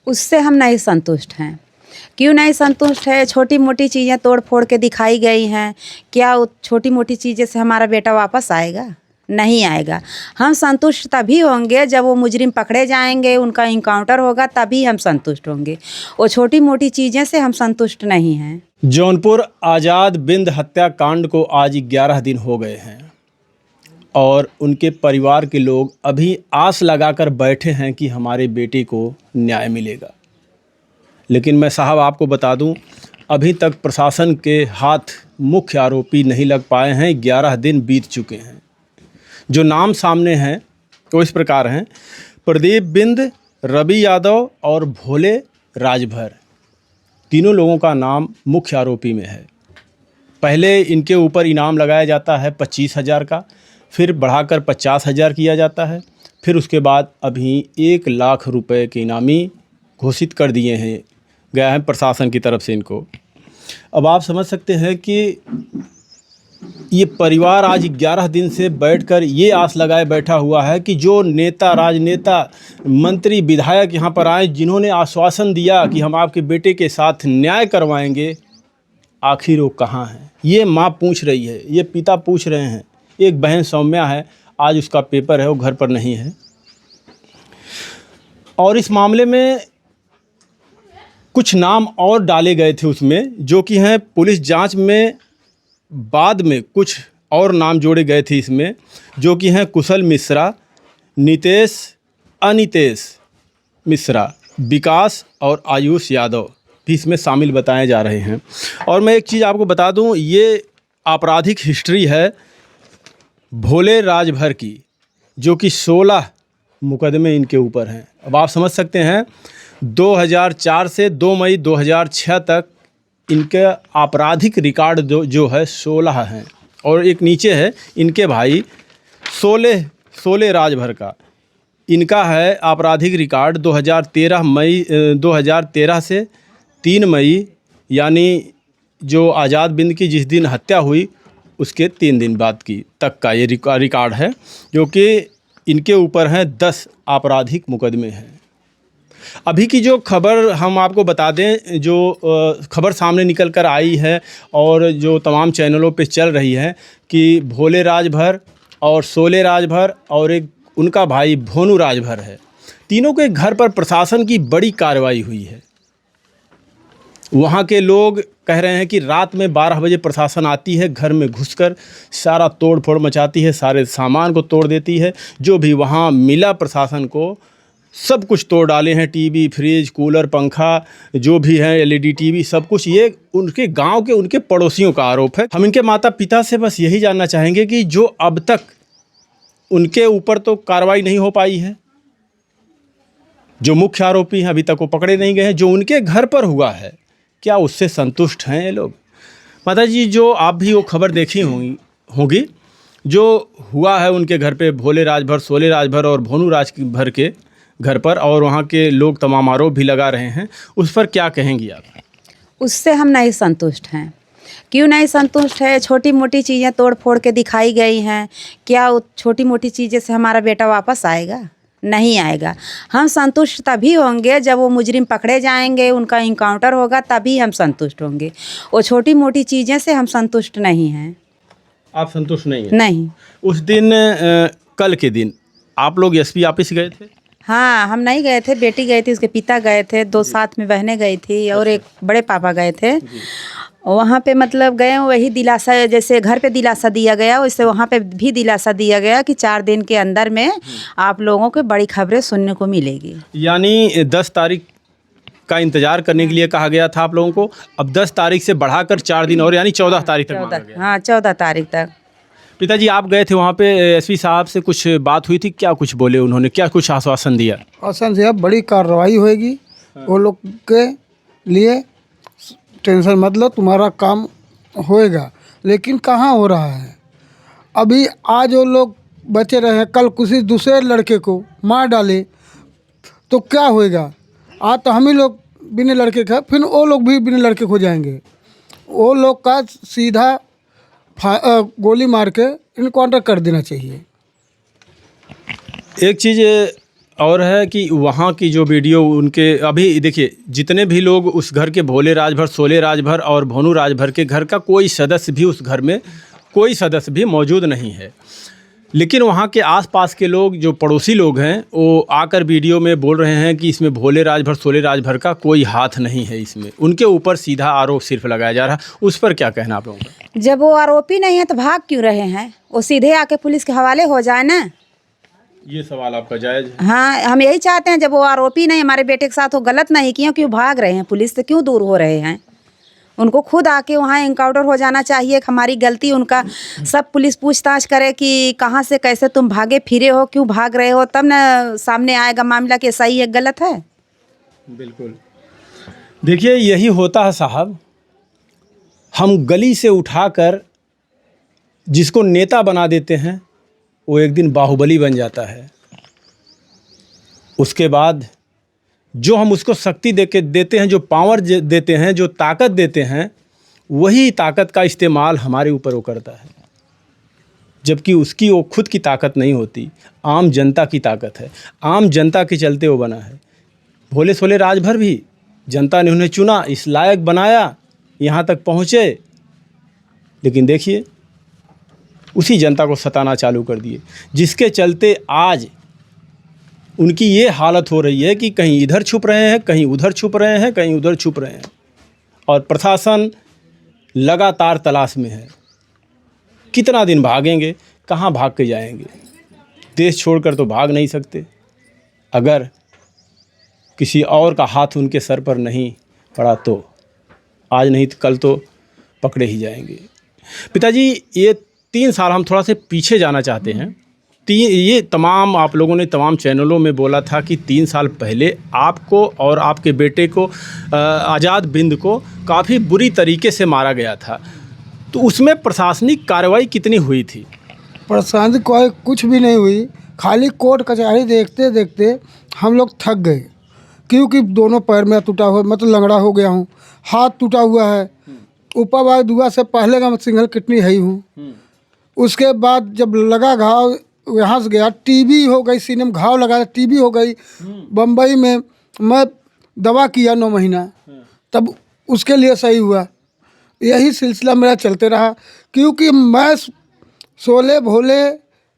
उससे हम नहीं संतुष्ट हैं। क्यों नहीं संतुष्ट है? छोटी मोटी चीज़ें तोड़ फोड़ के दिखाई गई हैं। क्या वो छोटी मोटी चीज़ें से हमारा बेटा वापस आएगा? नहीं आएगा। हम संतुष्ट तभी होंगे जब वो मुजरिम पकड़े जाएंगे, उनका इनकाउंटर होगा, तभी हम संतुष्ट होंगे। वो छोटी मोटी चीज़ें से हम संतुष्ट नहीं हैं। जौनपुर आज़ाद बिंद हत्याकांड को आज 11 दिन हो गए हैं और उनके परिवार के लोग अभी आस लगाकर बैठे हैं कि हमारे बेटे को न्याय मिलेगा। लेकिन मैं साहब आपको बता दूं, अभी तक प्रशासन के हाथ मुख्य आरोपी नहीं लग पाए हैं। 11 दिन बीत चुके हैं। जो नाम सामने हैं वो इस प्रकार हैं: प्रदीप बिंद, रवि यादव और भोले राजभर। तीनों लोगों का नाम मुख्य आरोपी में है। पहले इनके ऊपर इनाम लगाया जाता है 25,000 का, फिर बढ़ाकर 50,000 किया जाता है, फिर उसके बाद अभी 1 लाख रुपए के इनामी घोषित कर दिए हैं गया है प्रशासन की तरफ से इनको। अब आप समझ सकते हैं कि ये परिवार आज 11 दिन से बैठकर ये आस लगाए बैठा हुआ है कि जो नेता, राजनेता, मंत्री, विधायक यहाँ पर आए, जिन्होंने आश्वासन दिया कि हम आपके बेटे के साथ न्याय करवाएंगे, आखिर वो कहाँ हैं? ये माँ पूछ रही है, ये पिता पूछ रहे हैं। एक बहन सौम्या है, आज उसका पेपर है, वो घर पर नहीं है। और इस मामले में कुछ नाम और डाले गए थे उसमें, जो कि हैं पुलिस जांच में बाद में कुछ और नाम जोड़े गए थे इसमें, जो कि हैं कुशल मिश्रा, नितेश, अनितेश मिश्रा, विकास और आयुष यादव भी इसमें शामिल बताए जा रहे हैं। और मैं एक चीज़ आपको बता दूं, ये आपराधिक हिस्ट्री है भोले राजभर की, जो कि 16 मुकदमे इनके ऊपर हैं। अब आप समझ सकते हैं 2004 से 2 मई 2006 तक इनके आपराधिक रिकॉर्ड जो है 16 हैं। और एक नीचे है इनके भाई सोले राजभर का, इनका है आपराधिक रिकॉर्ड 2013 से 3 मई, यानी जो आज़ाद बिंद की जिस दिन हत्या हुई उसके 3 दिन बाद की तक का ये रिकॉर्ड है, जो कि इनके ऊपर हैं 10 आपराधिक मुकदमे हैं। अभी की जो खबर हम आपको बता दें, जो खबर सामने निकल कर आई है और जो तमाम चैनलों पे चल रही है कि भोले राजभर और सोले राजभर और एक उनका भाई भोनू राजभर है, तीनों के घर पर प्रशासन की बड़ी कार्रवाई हुई है। वहाँ के लोग कह रहे हैं कि रात में 12 बजे प्रशासन आती है, घर में घुसकर सारा तोड़ फोड़ मचाती है, सारे सामान को तोड़ देती है। जो भी वहाँ मिला प्रशासन को सब कुछ तोड़ डाले हैं, टीवी, फ्रिज, कूलर, पंखा, जो भी है एलईडी टीवी, सब कुछ। ये उनके गांव के उनके पड़ोसियों का आरोप है। हम इनके माता पिता से बस यही जानना चाहेंगे कि जो अब तक उनके ऊपर तो कार्रवाई नहीं हो पाई है, जो मुख्य आरोपी हैं अभी तक वो पकड़े नहीं गए हैं, जो उनके घर पर हुआ है क्या उससे संतुष्ट हैं ये लोग? माता जी, जो आप भी वो खबर देखी होंगी जो हुआ है उनके घर पे, भोले राजभर, सोले राजभर और भोनू राजभर के घर पर, और वहाँ के लोग तमाम आरोप भी लगा रहे हैं, उस पर क्या कहेंगी आप? उससे हम नहीं संतुष्ट हैं। क्यों नहीं संतुष्ट है? छोटी मोटी चीज़ें तोड़ फोड़ के दिखाई गई हैं। क्या वो छोटी मोटी चीज़ें से हमारा बेटा वापस आएगा? नहीं आएगा। हम संतुष्ट तभी होंगे जब वो मुजरिम पकड़े जाएंगे, उनका इनकाउंटर होगा, तभी हम संतुष्ट होंगे। वो छोटी मोटी चीज़ें से हम संतुष्ट नहीं हैं। आप संतुष्ट नहीं हैं? नहीं। उस दिन कल के दिन आप लोग एसपी ऑफिस गए थे? हाँ, हम नहीं गए थे, बेटी गई थी, उसके पिता गए थे, 2 साथ में बहनें गई थी और एक बड़े पापा गए थे। वहाँ पे मतलब गए, वही दिलासा, जैसे घर पे दिलासा दिया गया वैसे वहाँ पे भी दिलासा दिया गया कि 4 दिन के अंदर में आप लोगों को बड़ी खबरें सुनने को मिलेगी। यानी 10 तारीख का इंतजार करने के लिए कहा गया था आप लोगों को। अब 10 तारीख से बढ़ाकर 4 दिन और, यानी 14 तारीख तक मांगा गया। हाँ, 14 तारीख तक। पिताजी, आप गए थे वहाँ पे, एसपी साहब से कुछ बात हुई थी? क्या कुछ बोले उन्होंने, क्या कुछ आश्वासन दिया? आश्वासन दिया बड़ी कार्रवाई होएगी, वो लोग के लिए टेंशन मत लो, तुम्हारा काम होएगा। लेकिन कहाँ हो रहा है? अभी आज वो लोग बचे रहे, कल किसी दूसरे लड़के को मार डाले तो क्या होएगा? आज तो हम ही लोग बिना लड़के का, फिर वो लोग भी बिना लड़के हो जाएंगे। वो लोग का सीधा गोली मार के इनकाउंटर कर देना चाहिए। एक चीज़ और है कि वहाँ की जो वीडियो उनके अभी देखिए, जितने भी लोग उस घर के भोले राजभर, सोले राजभर और भोनू राजभर के घर का कोई सदस्य भी, उस घर में कोई सदस्य भी मौजूद नहीं है, लेकिन वहाँ के आसपास के लोग, जो पड़ोसी लोग हैं, वो आकर वीडियो में बोल रहे हैं कि इसमें भोले राजभर, सोले राजभर का कोई हाथ नहीं है, इसमें उनके ऊपर सीधा आरोप सिर्फ लगाया जा रहा है। उस पर क्या कहना आप लोगों का? जब वो आरोपी नहीं है तो भाग क्यों रहे हैं? वो सीधे आके पुलिस के हवाले हो जाए ना। ये सवाल आपका जायज़ है। हाँ, हम यही चाहते हैं, जब वो आरोपी नहीं, हमारे बेटे के साथ वो गलत नहीं किया, क्यों भाग रहे हैं? पुलिस से क्यों दूर हो रहे हैं? उनको खुद आके वहाँ एनकाउंटर हो जाना चाहिए कि हमारी गलती, उनका सब पुलिस पूछताछ करे कि कहाँ से कैसे तुम भागे फिरे हो, क्यों भाग रहे हो, तब ना सामने आएगा मामला कि सही है गलत है। बिल्कुल। देखिए, यही होता है साहब, हम गली से उठाकर जिसको नेता बना देते हैं, वो एक दिन बाहुबली बन जाता है। उसके बाद जो हम उसको शक्ति देते हैं, जो पावर देते हैं, जो ताकत देते हैं, वही ताकत का इस्तेमाल हमारे ऊपर वो करता है, जबकि उसकी वो खुद की ताकत नहीं होती, आम जनता की ताकत है। आम जनता के चलते वो बना है। भोले सोले राजभर भी जनता ने उन्हें चुना, इस लायक बनाया, यहाँ तक पहुँचे, लेकिन देखिए उसी जनता को सताना चालू कर दिए, जिसके चलते आज उनकी ये हालत हो रही है कि कहीं इधर छुप रहे हैं, कहीं उधर छुप रहे हैं, कहीं उधर छुप रहे हैं, और प्रशासन लगातार तलाश में है। कितना दिन भागेंगे, कहाँ भाग के जाएंगे? देश छोड़कर तो भाग नहीं सकते, अगर किसी और का हाथ उनके सर पर नहीं पड़ा तो। आज नहीं तो कल तो पकड़े ही जाएंगे। पिताजी, ये 3 साल हम थोड़ा से पीछे जाना चाहते हैं। ये तमाम आप लोगों ने तमाम चैनलों में बोला था कि 3 साल पहले आपको और आपके बेटे को, आज़ाद बिंद को, काफ़ी बुरी तरीके से मारा गया था, तो उसमें प्रशासनिक कार्रवाई कितनी हुई थी? प्रशासनिक कोई कुछ भी नहीं हुई, खाली कोर्ट कचहरी देखते देखते हम लोग थक गए, क्योंकि दोनों पैर में टूटा हुआ, मतलब लंगड़ा हो गया हूँ, हाथ टूटा हुआ है, ऊपर वाले दुआ से पहले का मैं सिंगल किडनी है ही हूँ। उसके बाद जब लगा घाव, यहाँ से गया, टीबी हो गई, सीने में घाव लगा, टीबी हो गई। बम्बई में मैं दवा किया 9 महीना, तब उसके लिए सही हुआ। यही सिलसिला मेरा चलते रहा, क्योंकि मैं सोले भोले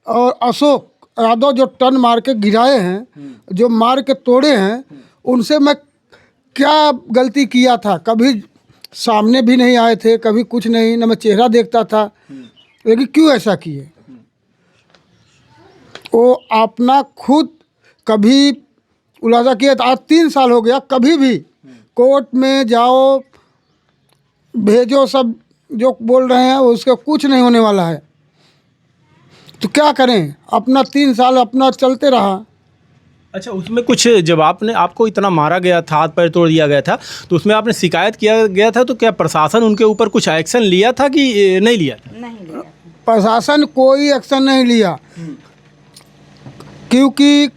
और अशोक यादव जो टन मार के गिराए हैं, जो मार के तोड़े हैं, उनसे मैं क्या गलती किया था? कभी सामने भी नहीं आए थे, कभी कुछ नहीं, न मैं चेहरा देखता था, लेकिन क्यों ऐसा किए? वो अपना खुद कभी खुलासा किया। आज 3 साल हो गया, कभी भी कोर्ट में जाओ, भेजो, सब जो बोल रहे हैं उसका कुछ नहीं होने वाला है, तो क्या करें? अपना 3 साल अपना चलते रहा। अच्छा, उसमें कुछ, जब आपको इतना मारा गया था, हाथ पैर तोड़ दिया गया था, तो उसमें आपने शिकायत किया गया था, तो क्या प्रशासन उनके ऊपर कुछ एक्शन लिया था कि नहीं लिया? नहीं लिया। प्रशासन कोई एक्शन नहीं लिया, क्योंकि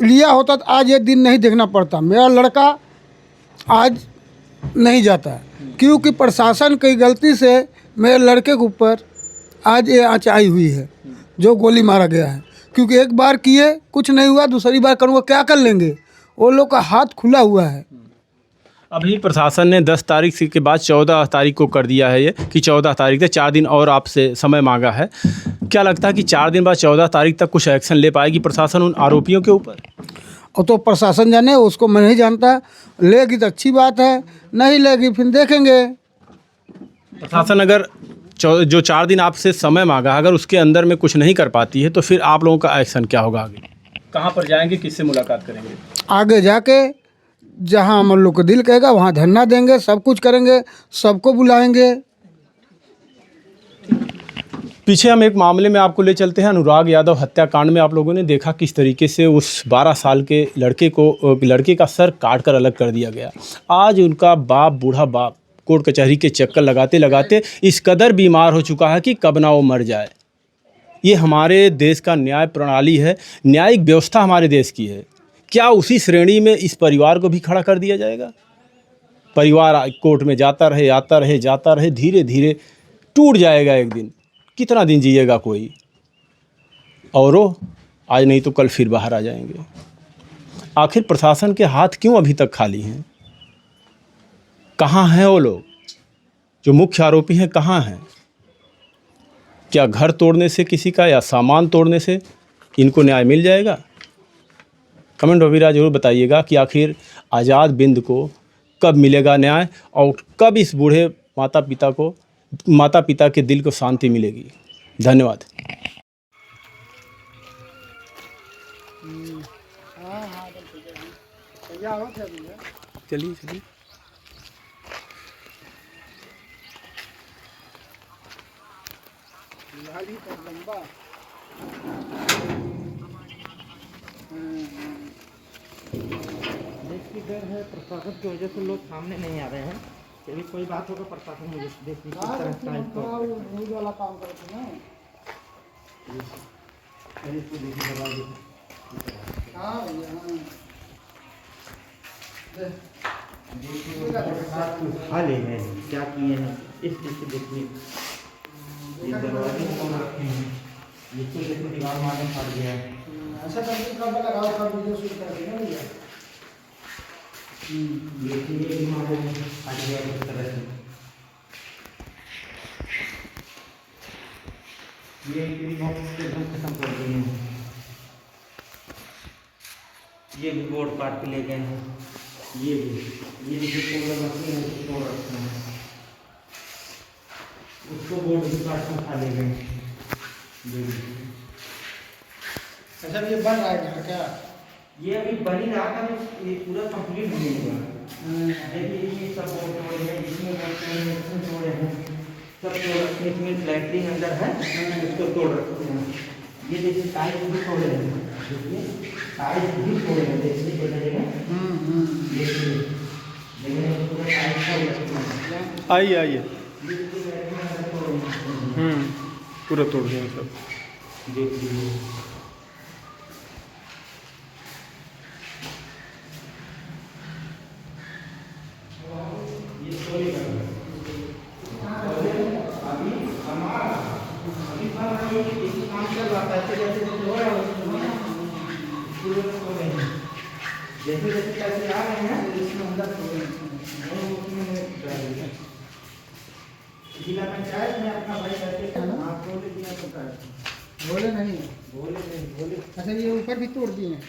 लिया होता तो आज ये दिन नहीं देखना पड़ता। मेरा लड़का आज नहीं जाता, क्योंकि प्रशासन की गलती से मेरे लड़के के ऊपर आज ये आँच आई हुई है, जो गोली मारा गया है। क्योंकि एक बार किए, कुछ नहीं हुआ, दूसरी बार करूँगा, क्या कर लेंगे? वो लोग का हाथ खुला हुआ है। अभी प्रशासन ने 10 तारीख के बाद 14 तारीख को कर दिया है, ये कि 14 तारीख तक 4 दिन और आपसे समय मांगा है। क्या लगता है कि 4 दिन बाद 14 तारीख तक कुछ एक्शन ले पाएगी प्रशासन उन आरोपियों के ऊपर? और तो प्रशासन जाने, उसको मैं नहीं जानता। लेगी तो अच्छी बात है, नहीं लेगी फिर देखेंगे। प्रशासन अगर जो 4 दिन आपसे समय मांगा, अगर उसके अंदर में कुछ नहीं कर पाती है, तो फिर आप लोगों का एक्शन क्या होगा? आगे कहाँ पर जाएंगे, किससे मुलाकात करेंगे? आगे जाके जहाँ हम लोग को दिल कहेगा वहाँ धरना देंगे, सब कुछ करेंगे, सबको बुलाएंगे। पीछे हम एक मामले में आपको ले चलते हैं। अनुराग यादव हत्याकांड में आप लोगों ने देखा किस तरीके से उस 12 साल के लड़के का सर काट कर अलग कर दिया गया। आज उनका बाप, बूढ़ा बाप, कोर्ट कचहरी के चक्कर लगाते लगाते इस कदर बीमार हो चुका है कि कब ना वो मर जाए। ये हमारे देश का न्याय प्रणाली है, न्यायिक व्यवस्था हमारे देश की है। क्या उसी श्रेणी में इस परिवार को भी खड़ा कर दिया जाएगा? परिवार कोर्ट में जाता रहे, आता रहे, जाता रहे, धीरे धीरे टूट जाएगा एक दिन। कितना दिन जिएगा कोई? और वो आज नहीं तो कल फिर बाहर आ जाएंगे। आखिर प्रशासन के हाथ क्यों अभी तक खाली हैं? कहाँ हैं वो लोग जो मुख्य आरोपी हैं? कहाँ हैं? क्या घर तोड़ने से किसी का या सामान तोड़ने से इनको न्याय मिल जाएगा? कमेंट वगैरह जरूर बताइएगा कि आखिर आज़ाद बिंद को कब मिलेगा न्याय और कब इस बूढ़े माता पिता के दिल को शांति मिलेगी। धन्यवाद। चलिए चलिए। देश की डर है, प्रशासन की वजह से लोग सामने नहीं आ रहे हैं। यदि कोई बात होगा प्रशासन मुझे देश की वाला काम करते हैं खा ले हैं, क्या किए हैं इस चीज़ से देखिए। ये दरवाजे कौन रखे हैं, ये तो देखो दीवार मारने फट गया है। ऐसा करके कब लगाओ कर वीडियो शूट कर देना भैया। ये मारे फट गया इस तरह से। ये बॉक्स एकदम खत्म कर दिए हैं। ये भी बोर्ड काट के ले गए हैं। ये देखिए कूलर मशीन है, तोड़ रखे हैं। उसको बोर्ड भी काट के खा ले गए। अच्छा ये बन रहा है घर क्या? ये अभी बन ही रहा था, ये पूरा कंप्लीट नहीं हुआ। देखिए ये सब बोर्ड तोड़े हैं, इसमें तोड़े हैं, सब तोड़ रखे हैं। इसमें लैट्रिन अंदर है, उसको तोड़ रखे हैं। ये देखिए टाइल्स भी तोड़े हैं, देखिए टाइल्स भी तोड़े हैं, देखिए जगह देखिए पूरा टाइल्स तोड़ रखे हैं। आइए आइए। पूरा तोड़ दिया सब। देखिए जैसे जैसे पैसे आ रहे हैं इसमें अंदर जिला पंचायत में अपना भाई करके बोले नहीं बोले। अच्छा ये ऊपर भी तोड़ दिए हैं।